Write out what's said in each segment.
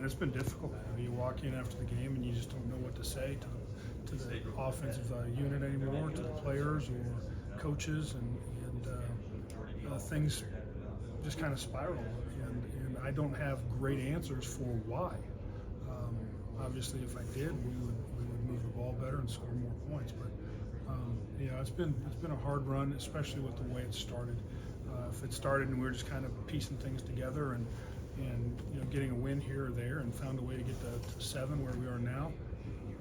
and it's been difficult. You walk in after the game and you just don't know what to say to the offensive unit anymore, to the players or coaches, and things just kind of spiral. And I don't have great answers for why. Obviously, if I did, we would move the ball better and score more points. But it's been a hard run, especially with the way it started. If it started and we were just kind of piecing things together and getting a win here or there and found a way to get to 7 where we are now,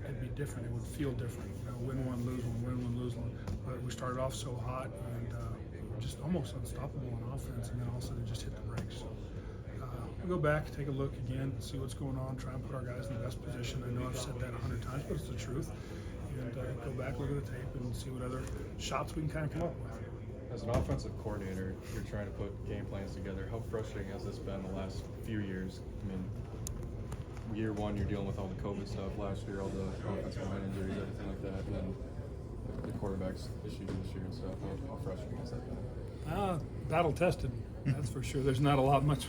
it'd be different. It would feel different. Win one, lose one, win one, lose one. But we started off so hot and just almost unstoppable on offense, and then all of a sudden just hit the brakes. So we'll go back, take a look again, see what's going on, try and put our guys in the best position. I know I've said that 100 times, but it's the truth. And go back, look at the tape, and see what other shots we can kind of come up with. As an offensive coordinator, you're trying to put game plans together. How frustrating has this been the last few years? I mean, year one, you're dealing with all the COVID stuff. Last year, all the offensive line injuries, everything like that. And then the quarterback's issues this year and stuff. How frustrating has that been? Battle tested, that's for sure. There's not much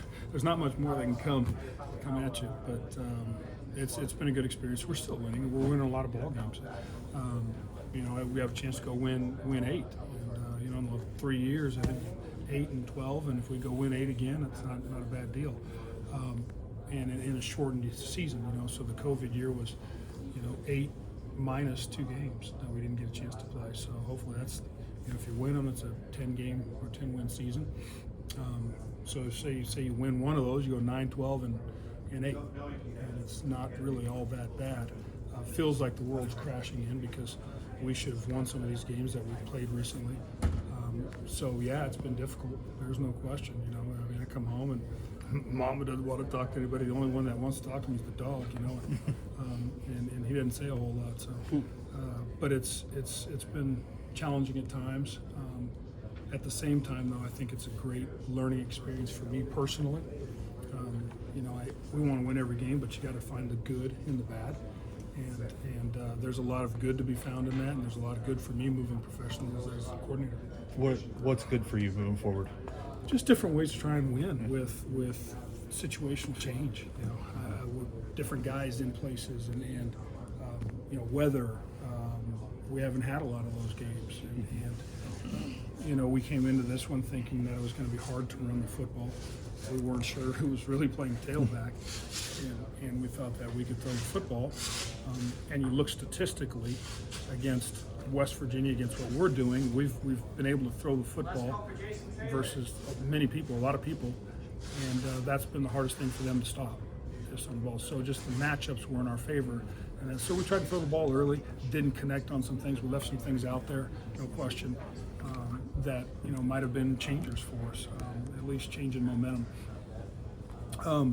more that can come at you. But it's been a good experience. We're still winning. We're winning a lot of ball games. We have a chance to go win 8. In the 3 years, I think 8 and 12, and if we go win 8 again, it's not a bad deal. And in a shortened season, so the COVID year was, 8 minus 2 games that we didn't get a chance to play. So hopefully that's, if you win them, it's a 10-game or 10-win season. So say you win one of those, you go 9, 12, and 8, and it's not really all that bad. Feels like the world's crashing in because we should have won some of these games that we've played recently. So yeah, it's been difficult. There's no question. I come home and Mama doesn't want to talk to anybody. The only one that wants to talk to me is the dog. And he didn't say a whole lot. So, but it's been challenging at times. At the same time, though, I think it's a great learning experience for me personally. We want to win every game, but you got to find the good in the bad. And there's a lot of good to be found in that, and there's a lot of good for me moving professionally as a coordinator. What's good for you moving forward? Just different ways to try and win with situational change. With different guys in places and weather. We haven't had a lot of those games, and we came into this one thinking that it was going to be hard to run the football. We weren't sure who was really playing tailback, and we thought that we could throw the football. And you look statistically against West Virginia, against what we're doing, we've been able to throw the football versus a lot of people, and that's been the hardest thing for them to stop, just on the ball. So just the matchups were in our favor, and so we tried to throw the ball early, didn't connect on some things. We left some things out there, no question, that might have been changers for us, at least changing momentum.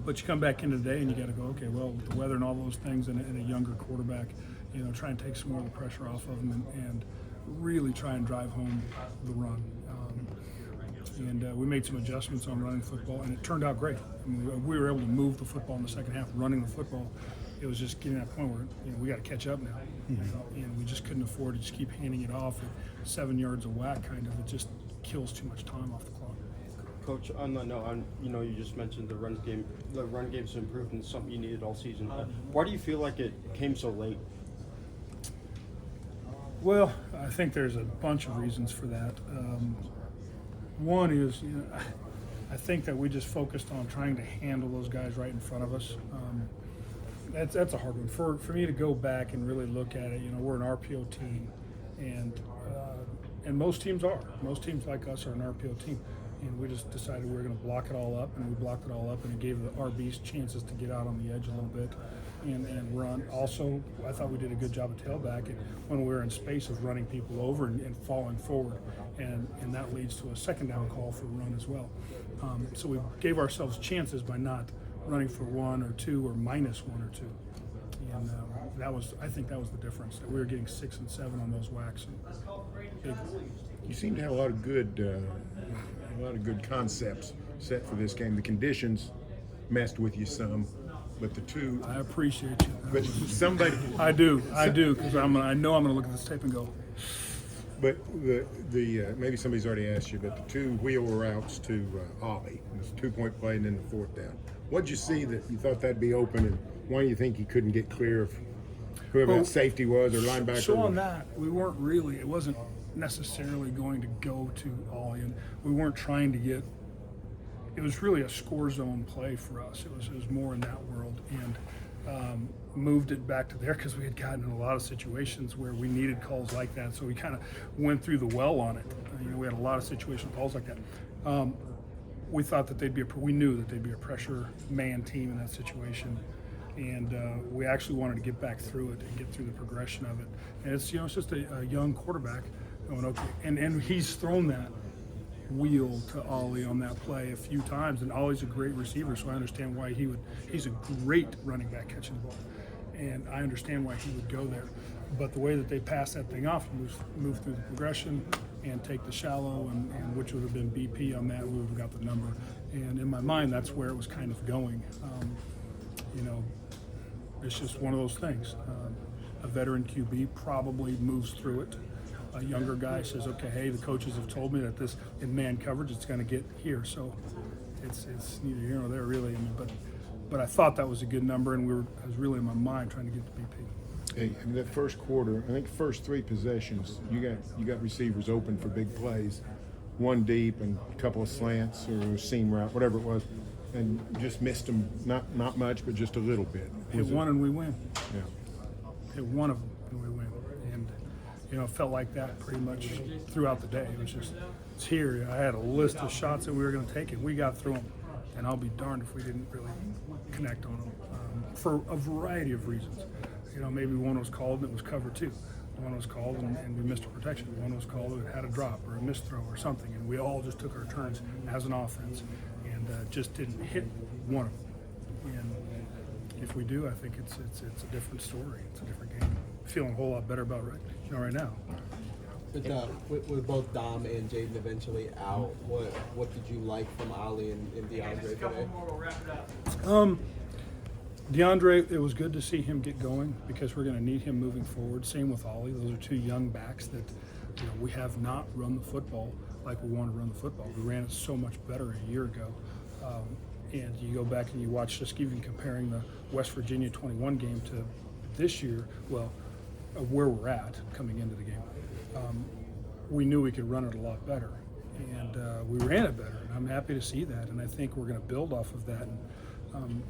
But you come back into today and you got to go, okay, well, with the weather and all those things, and a younger quarterback, try and take some more of the pressure off of him and really try and drive home the run. And we made some adjustments on running football, and it turned out great. We were able to move the football in the second half, running the football. It was just getting to that point where we got to catch up now, and we just couldn't afford to just keep handing it off at 7 yards a whack. Kind of, it just kills too much time off the clock. Coach, on that note, you just mentioned the run game. The run game's improved, and it's something you needed all season. Why do you feel like it came so late? Well, I think there's a bunch of reasons for that. One is, I think that we just focused on trying to handle those guys right in front of us. That's a hard one. For me to go back and really look at it, we're an RPO team, and most teams are. Most teams like us are an RPO team. And we just decided we were going to block it all up, and we blocked it all up, and it gave the RBs chances to get out on the edge a little bit and run. Also, I thought we did a good job of tailback when we were in space of running people over and falling forward, and that leads to a second down call for a run as well. So we gave ourselves chances by not running for 1 or 2 or minus 1 or 2. And I think that was the difference, that we were getting 6 and 7 on those whacks. And you seem to have a lot of good concepts set for this game. The conditions messed with you some, but the two. I appreciate you. But somebody. I do, because I know I'm going to look at this tape and go. But the maybe somebody's already asked you, but the 2 wheel routes to Ollie, this 2-point play and then the 4th down. What'd you see that you thought that'd be open, and why do you think he couldn't get clear of whoever Well, that safety was or linebacker? So on that, we weren't really. It wasn't necessarily going to go to Ollie, and we weren't trying to get. It was really a score zone play for us. It was more in that world, and moved it back to there because we had gotten in a lot of situations where we needed calls like that. So we kind of went through the well on it. We had a lot of situational calls like that. We thought that we knew that they'd be a pressure man team in that situation. And we actually wanted to get back through it and get through the progression of it. And it's it's just a young quarterback going, okay, and he's thrown that wheel to Ollie on that play a few times, and Ollie's a great receiver, so I understand why he's a great running back catching the ball, and I understand why he would go there. But the way that they pass that thing off, move through the progression and take the shallow, and which would have been BP on that, we would have got the number. And in my mind, that's where it was kind of going. It's just one of those things. A veteran QB probably moves through it. A younger guy says, okay, hey, the coaches have told me that this in man coverage, it's going to get here. So it's neither here nor there really. But I thought that was a good number, and I was really in my mind trying to get to BP. Hey, in that first quarter, I think the first 3 possessions, you got receivers open for big plays, one deep and a couple of slants or a seam route, whatever it was, and just missed them. Not much, but just a little bit. Hit one and we win. Yeah. Hit one of them and we win. And it felt like that pretty much throughout the day. It was just, it's here. I had a list of shots that we were going to take, and we got through them. And I'll be darned if we didn't really connect on them for a variety of reasons. Maybe one was called and it was cover 2. One was called and we missed a protection. One was called and it had a drop or a missed throw or something. And we all just took our turns as an offense and just didn't hit one of them. And if we do, I think it's a different story. It's a different game. Feeling a whole lot better about right now. With both Dom and Jaden eventually out, what did you like from Ollie and DeAndre today? DeAndre, it was good to see him get going because we're going to need him moving forward. Same with Ollie. Those are 2 young backs that we have not run the football like we want to run the football. We ran it so much better a year ago. And you go back and you watch, just even comparing the West Virginia 21 game to this year, where we're at coming into the game. We knew we could run it a lot better, and we ran it better. And I'm happy to see that, and I think we're going to build off of that. And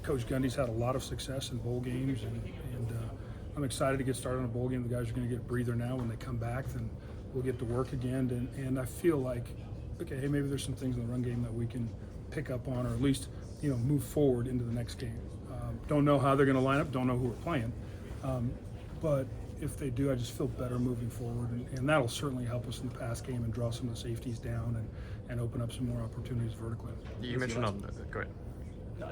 Coach Gundy's had a lot of success in bowl games, and I'm excited to get started on a bowl game. The guys are going to get a breather now. When they come back, then we'll get to work again. And I feel like, okay, hey, maybe there's some things in the run game that we can pick up on, or at least move forward into the next game. Don't know how they're going to line up. Don't know who we're playing, but if they do, I just feel better moving forward, and that'll certainly help us in the pass game and draw some of the safeties down and open up some more opportunities vertically. You mentioned go ahead.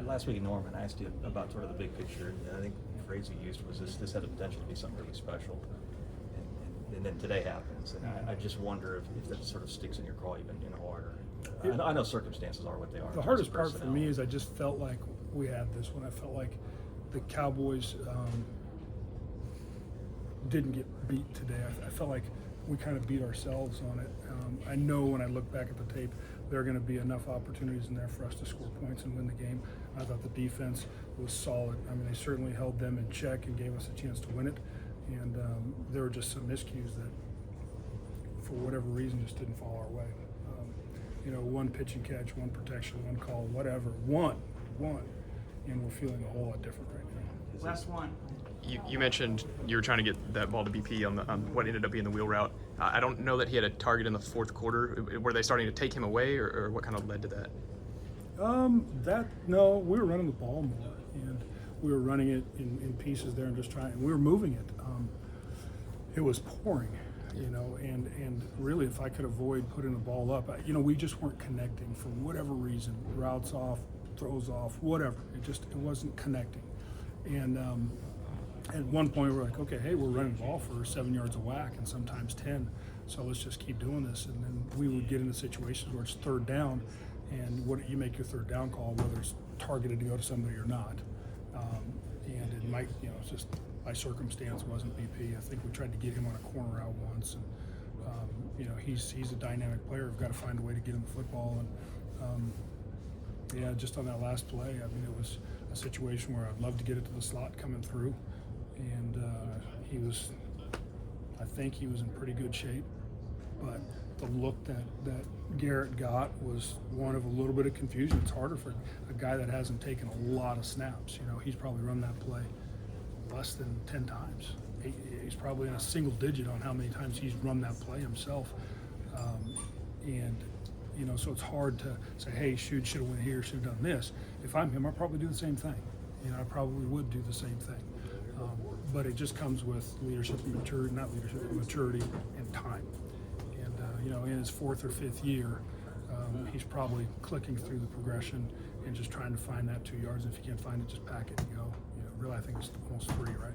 Last week, Norman, I asked you about sort of the big picture. I think the phrase you used was this had the potential to be something really special. And then today happens. And I just wonder if that sort of sticks in your craw even harder. I know circumstances are what they are. The hardest part for me is I just felt like we had this one. I felt like the Cowboys didn't get beat today. I felt like we kind of beat ourselves on it. I know when I look back at the tape, there are going to be enough opportunities in there for us to score points and win the game. I thought the defense was solid. I mean, they certainly held them in check and gave us a chance to win it. And there were just some miscues that, for whatever reason, just didn't fall our way. One pitch and catch, one protection, one call, whatever, one, and we're feeling a whole lot different right now. Last one. You mentioned you were trying to get that ball to BP on what ended up being the wheel route. I don't know that he had a target in the 4th quarter. Were they starting to take him away, or what kind of led to that? No, we were running the ball more, and we were running it in pieces there and just trying. And we were moving it. It was pouring, and really, if I could avoid putting the ball up, we just weren't connecting for whatever reason. Routes off, throws off, whatever. It wasn't connecting, and. At one point, we're like, okay, hey, we're running the ball for 7 yards a whack and sometimes 10, so let's just keep doing this. And then we would get into situations where it's 3rd down, and you make your 3rd down call, whether it's targeted to go to somebody or not. And it might, it's just by circumstance wasn't BP. I think we tried to get him on a corner out once, and he's a dynamic player. We've got to find a way to get him the football, and Yeah, just on that last play, I mean, it was a situation where I'd love to get it to the slot coming through, and I think he was in pretty good shape, but the look that Garrett got was one of a little bit of confusion. It's harder for a guy that hasn't taken a lot of snaps. You know, he's probably run that play less than 10 times. He's probably in a single digit on how many times he's run that play himself. And, you know, so it's hard to say, hey, should have went here, should have done this. If I'm him, I'll probably do the same thing. You know, I probably would do the same thing. But it just comes with leadership and maturity, not leadership, but maturity and time. And, you know, in his 4th or 5th year, he's probably clicking through the progression and just trying to find that 2 yards. If you can't find it, just pack it and go. You know, really, I think it's almost 3, right?